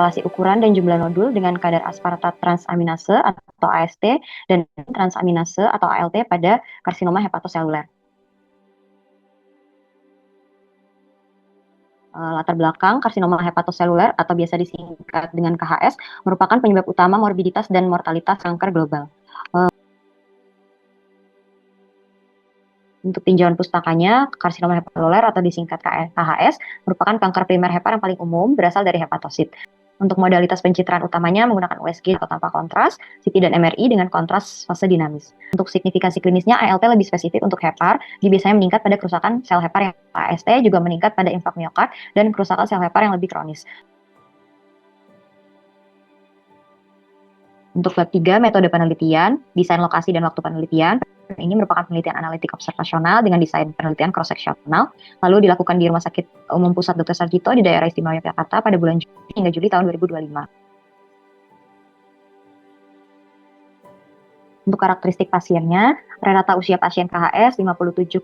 korelasi ukuran dan jumlah nodul dengan kadar aspartat transaminase atau AST dan transaminase atau ALT pada karsinoma hepatoseluler. Latar belakang karsinoma hepatoseluler atau biasa disingkat dengan KHS merupakan penyebab utama morbiditas dan mortalitas kanker global. Untuk tinjauan pustakanya, karsinoma hepatoseluler atau disingkat KHS merupakan kanker primer hepar yang paling umum berasal dari hepatosit. Untuk modalitas pencitraan utamanya menggunakan USG atau tanpa kontras, CT dan MRI dengan kontras fase dinamis. Untuk signifikansi klinisnya, ALT lebih spesifik untuk hepar, biasanya meningkat pada kerusakan sel hepar yang AST juga meningkat pada infark miokard dan kerusakan sel hepar yang lebih kronis. Untuk bab 3, metode penelitian, desain lokasi dan waktu penelitian. Ini merupakan penelitian analitik observasional dengan desain penelitian cross-seksional, lalu dilakukan di Rumah Sakit Umum Pusat Dr. Sarjito di daerah Istimewa Yogyakarta pada bulan Juni hingga Juli tahun 2025. Untuk karakteristik pasiennya, rata usia pasien KHS 57,8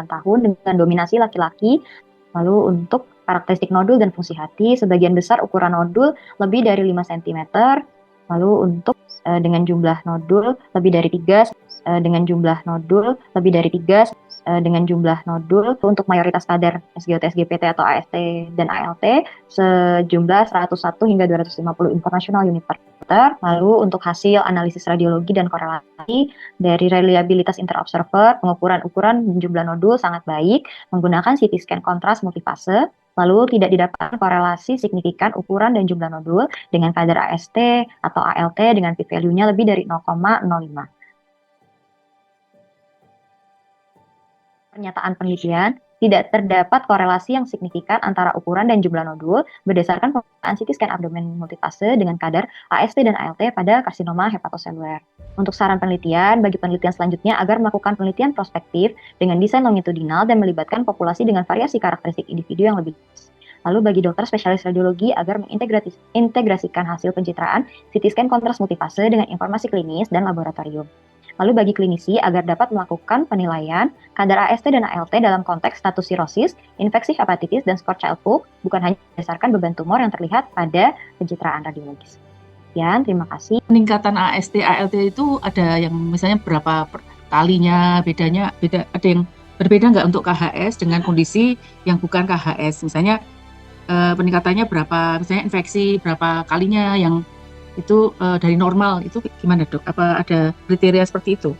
tahun dengan dominasi laki-laki. Lalu untuk karakteristik nodul dan fungsi hati, sebagian besar ukuran nodul lebih dari 5 cm. Lalu untuk dengan jumlah nodul lebih dari 3, dengan jumlah nodul lebih dari 3, dengan jumlah nodul untuk mayoritas kadar SGOT, SGPT atau AST dan ALT sejumlah 101 hingga 250 international unit per liter. Lalu untuk hasil analisis radiologi dan korelasi dari reliabilitas interobserver, pengukuran ukuran jumlah nodul sangat baik menggunakan CT scan kontras multifase. Lalu tidak didapatkan korelasi signifikan ukuran dan jumlah nodul dengan kadar AST atau ALT dengan p-value-nya lebih dari 0,05. Pernyataan penelitian, tidak terdapat korelasi yang signifikan antara ukuran dan jumlah nodul berdasarkan pemeriksaan CT scan abdomen multifase dengan kadar AST dan ALT pada karsinoma hepatoseluler. Untuk saran penelitian, bagi penelitian selanjutnya agar melakukan penelitian prospektif dengan desain longitudinal dan melibatkan populasi dengan variasi karakteristik individu yang lebih luas. Lalu bagi dokter spesialis radiologi agar mengintegrasikan hasil pencitraan CT scan kontras multifase dengan informasi klinis dan laboratorium. Lalu bagi klinisi agar dapat melakukan penilaian kadar AST dan ALT dalam konteks status sirosis, infeksi hepatitis, dan skor Child-Pugh, bukan hanya berdasarkan beban tumor yang terlihat pada pencitraan radiologis. Sekian, terima kasih. Peningkatan AST, ALT itu ada yang misalnya berapa kalinya, bedanya, ada yang berbeda nggak untuk KHS dengan kondisi yang bukan KHS? Misalnya peningkatannya berapa, misalnya infeksi berapa kalinya yang itu dari normal, itu gimana dok? Apa ada kriteria seperti itu?